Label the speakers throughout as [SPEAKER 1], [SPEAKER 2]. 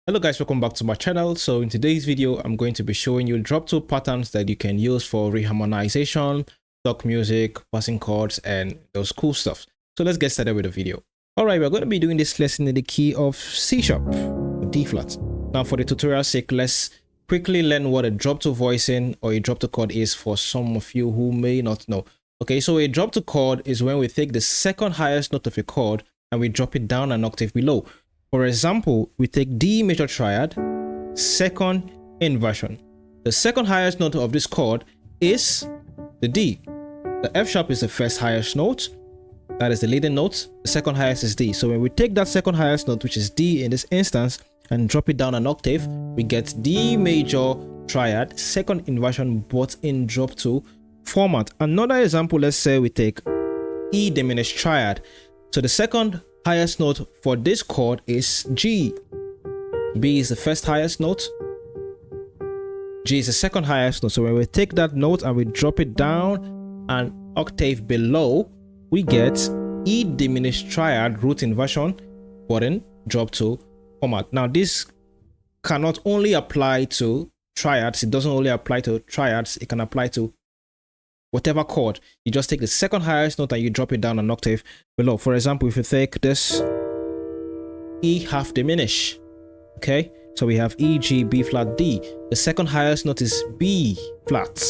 [SPEAKER 1] Hello guys, welcome back to my channel. So in today's video, I'm going to be showing you drop two patterns that you can use for reharmonization, stock music, passing chords, and those cool stuff. So let's get started with the video. All right, we're going to be doing this lesson in the key of C sharp, D flat. Now for the tutorial's sake, let's quickly learn what a drop two voicing or a drop two chord is for some of you who may not know. Okay, so a drop two chord is when we take the second highest note of a chord and we drop it down an octave below. For example, we take D major triad, second inversion. The second highest note of this chord is the D. The F sharp is the first highest note. That is the leading note. The second highest is D. So when we take that second highest note, which is D in this instance, and drop it down an octave, we get D major triad, second inversion, but in drop two format. Another example, let's say we take E diminished triad. So the second highest note for this chord is G. B is the first highest note. G is the second highest note. So when we take that note and we drop it down an octave below, we get E diminished triad root inversion, but in drop two format. Now this cannot only apply to triads. It doesn't only apply to triads. It can apply to whatever chord. You just take the second highest note and you drop it down an octave below. For example, if you take this E half diminish, okay, so we have E, G, B flat, D. The second highest note is B flat.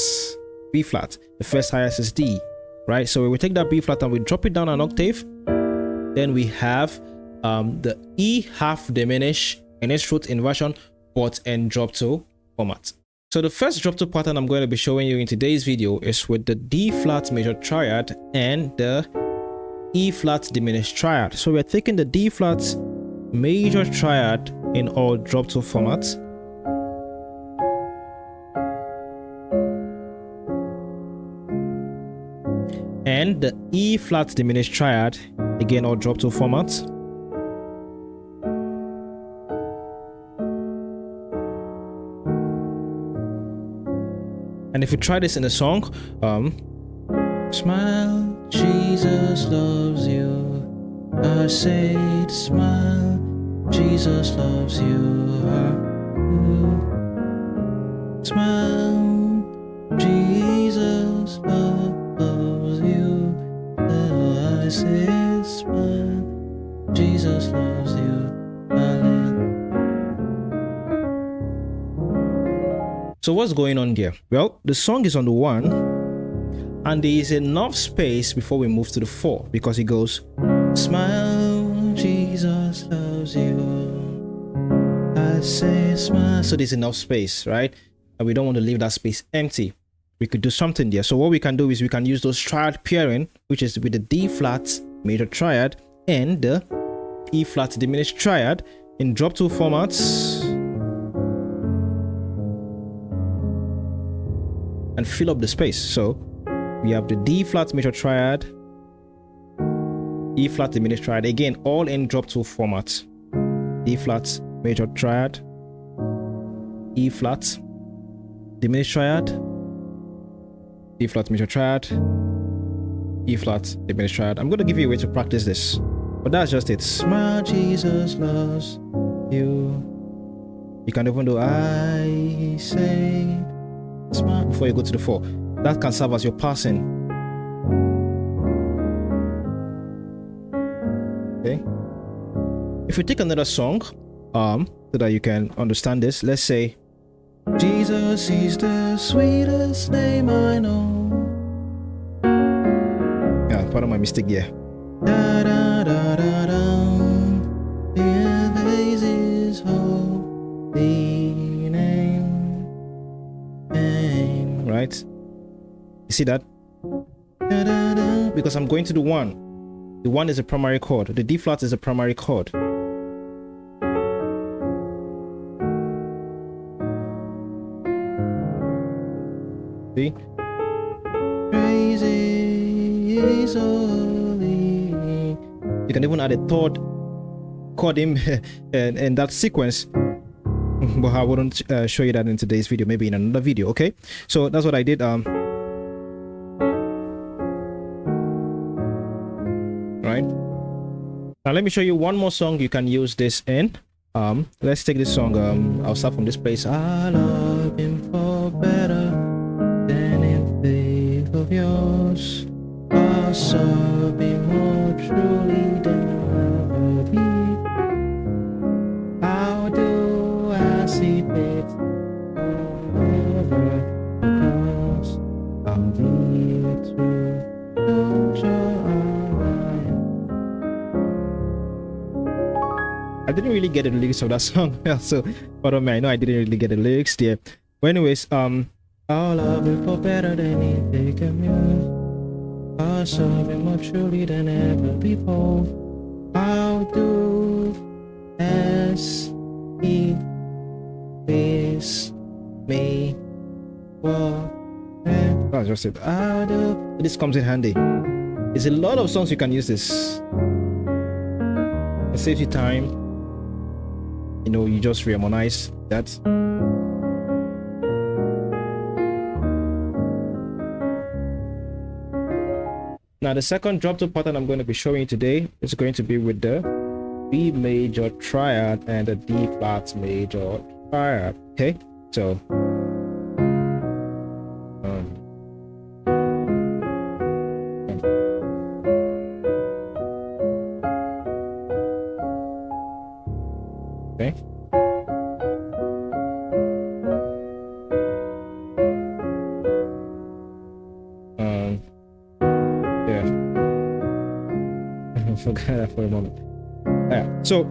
[SPEAKER 1] B flat. The first highest is D, right? So we take that B flat and we drop it down an octave. Then we have the E half diminish in its root inversion, but in drop two format. So the first drop two pattern I'm going to be showing you in today's video is with the D flat major triad and the E flat diminished triad. So we're taking the D flat major triad in all drop two formats, and the E flat diminished triad, again all drop two formats. And if you try this in a song, smile, Jesus loves you. I say, smile, Jesus loves you. Smile, Jesus loves you. I say, smile, Jesus loves you. So what's going on here? Well, the song is on the 1 and there is enough space before we move to the 4, because it goes, smile, Jesus loves you. I say smile. So there's enough space, right? And we don't want to leave that space empty. We could do something there. So what we can do is we can use those triad pairing, which is with the D flat major triad and the E flat diminished triad in drop two formats, and fill up the space. So we have the D flat major triad, E flat diminished triad, again all in drop two formats. D flat major triad, E flat diminished triad, D flat major triad, E flat diminished triad. I'm going to give you a way to practice this, but that's just it. Smile, Jesus loves you. You can even do I say smile before you go to the 4. That can serve as your passing. Okay. If we take another song, so that you can understand this, let's say, Jesus is the sweetest name I know. Yeah, pardon my mistake there. Da, da, da, da, da. Praise His holy name. Right? You see that? Da, da, da. Because I'm going to the 1. The 1 is a primary chord. The D flat is a primary chord. See? Praise His holy. You can even add a third chord in that sequence. But I wouldn't show you that in today's video, maybe in another video. Okay, so that's what I did. Right now, let me show you one more song you can use this in. Let's take this song. I'll start from this place. I love him for better than in faith of yours. I'll serve him more truly than ever be. How do I see it forever? Because I'll be true. I didn't really get the lyrics of that song, so pardon me. I know I didn't really get the lyrics there. But anyways, I'll love you for better than anything can use. I'll serve you more truly than ever before. I'll do as he please me. That's just it. I'll do. This comes in handy. There's a lot of songs you can use this. It saves you time. You know, you just reharmonize that. Now the second drop two pattern I'm going to be showing you today is going to be with the B major triad and the D flat major triad. Okay, so okay. Yeah. I forgot that for a moment. Yeah. So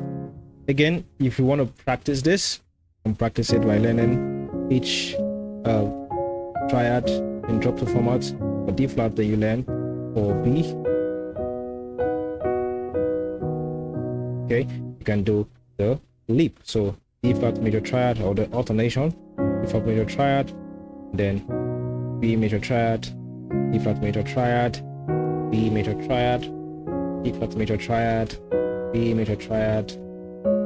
[SPEAKER 1] again, if you want to practice this, you can practice it by learning each triad in drop two format. For D flat, then you learn for B. Okay, you can do the leap. So D flat major triad or the alternation, D flat major triad, then B major triad, D flat major triad, B major triad, D flat major triad, B major triad,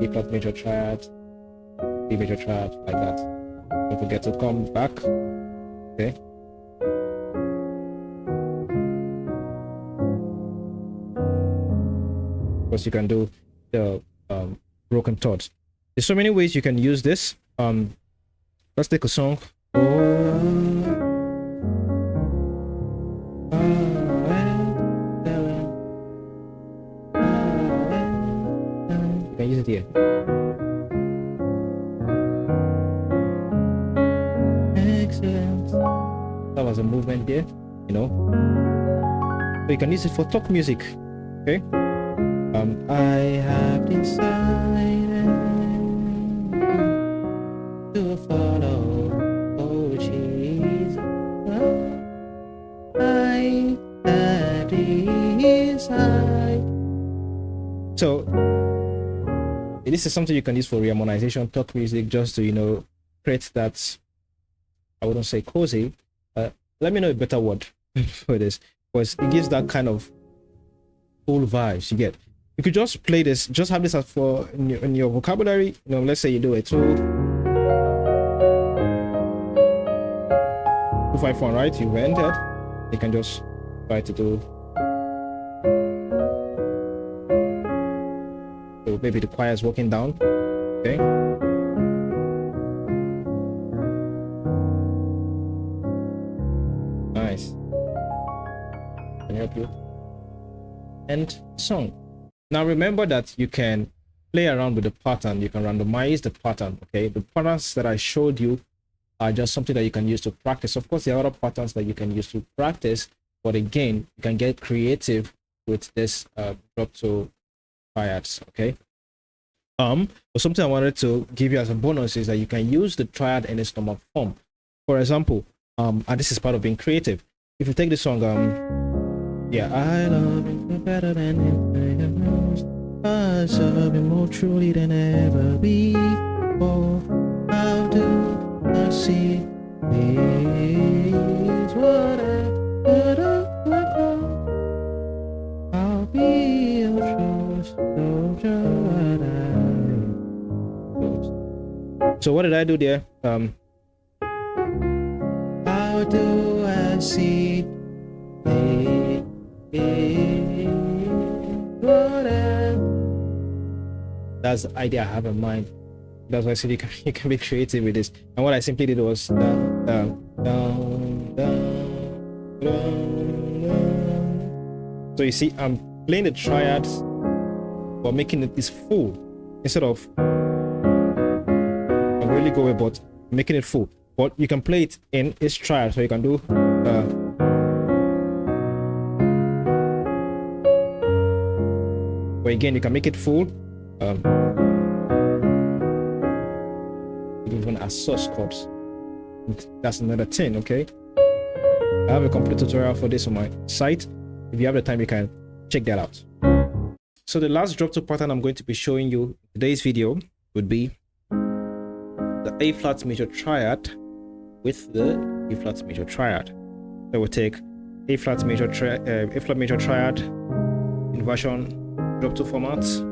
[SPEAKER 1] D flat major triad, B major triad, like that. Don't forget to come back. Okay. Of course, you can do the broken chords. There's so many ways you can use this. Let's take a song. You can use it here. Excellent. That was a movement there, you know. So you can use it for talk music. Okay. I have decided to follow, oh Jesus. I have decided. So this is something you can use for reharmonization, talk music, just to, you know, create that, I wouldn't say cozy. Let me know a better word for this, because it gives that kind of cool vibes you get. You could just play this, just have this as for in your vocabulary. You know, let's say you do a 2-5-1, right? You've entered. You can just try to do. So maybe the choir is walking down. Okay. Nice. Can I help you? And song. Now remember that you can play around with the pattern. You can randomize the pattern. Okay, the patterns that I showed you are just something that you can use to practice. Of course, there are other patterns that you can use to practice, but again, you can get creative with this drop two triads. Okay. But something I wanted to give you as a bonus is that you can use the triad in its normal form. For example, and this is part of being creative. If you take the song, yeah, I love you better than anything else. I serve you more truly than ever before. How do I see it's what I'll be your trust, so what did I do there? How do I see That's the idea I have in mind. That's why I said you can be creative with this. And what I simply did was down, down, down, down, down, down. So you see, I'm playing the triads but making it this full instead of a really go about making it full. But you can play it in its triad, so you can do but again you can make it full. Even as source chords. That's another thing. Okay, I have a complete tutorial for this on my site. If you have the time, you can check that out. So the last drop two pattern I'm going to be showing you in today's video would be the A flat major triad with the E flat major triad. So we'll take A flat major triad inversion drop two formats,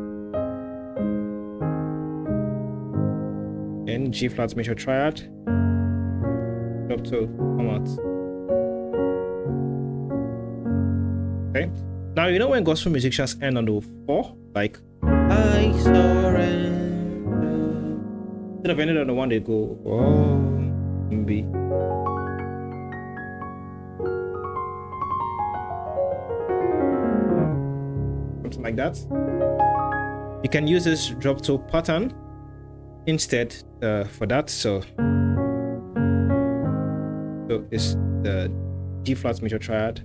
[SPEAKER 1] and G flat major triad drop two formats. Okay. Now you know when gospel musicians end on the 4, like I surrender. Instead of ending on the 1, they go oh B. Something like that. You can use this drop toe pattern instead for that. So it's the G flat major triad,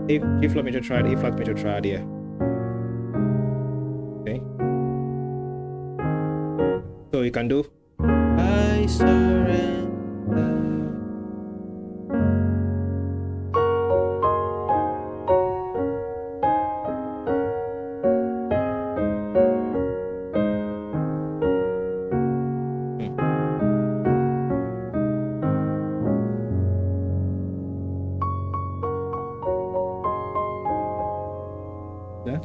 [SPEAKER 1] G flat major triad, A flat major triad here. Okay. So you can do I surrender. Yeah.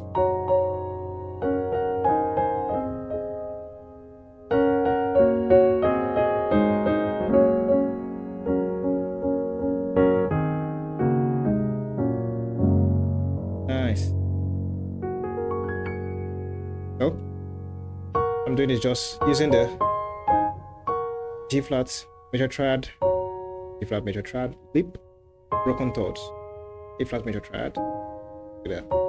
[SPEAKER 1] Nice. So I'm doing is just using the G flat major triad, G flat major triad, lip, broken chords, A flat major triad. Look at that.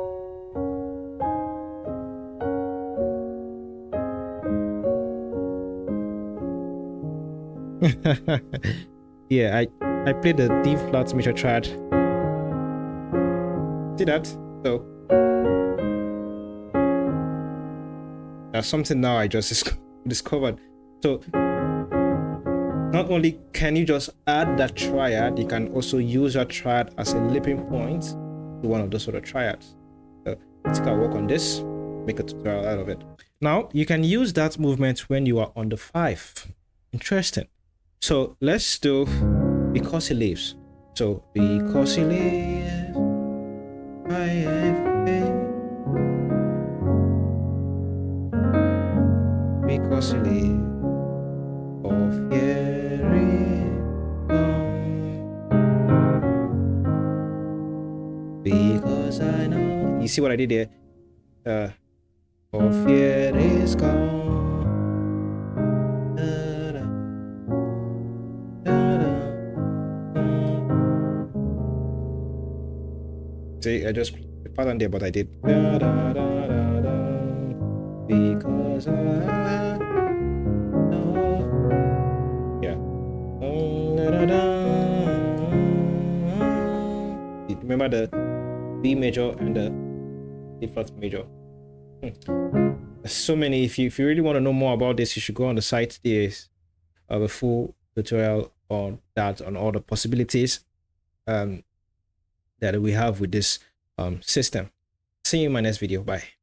[SPEAKER 1] Yeah, I played the D flat major triad. See that? So that's something now I just discovered. So not only can you just add that triad, you can also use that triad as a leaping point to one of those other triads. So let's go work on this, make a tutorial out of it. Now you can use that movement when you are on the 5. Interesting. So let's do because he lives. So because he lives, I have faith. Because he lives, all fear is gone. Because I know. You see what I did there? All fear is gone. See, I just put the pattern there, but I did because I know. Yeah. Remember the B major and the D flat major. There's so many. If you really want to know more about this, you should go on the site. There's a full tutorial on that, on all the possibilities that we have with this system. See you in my next video. Bye.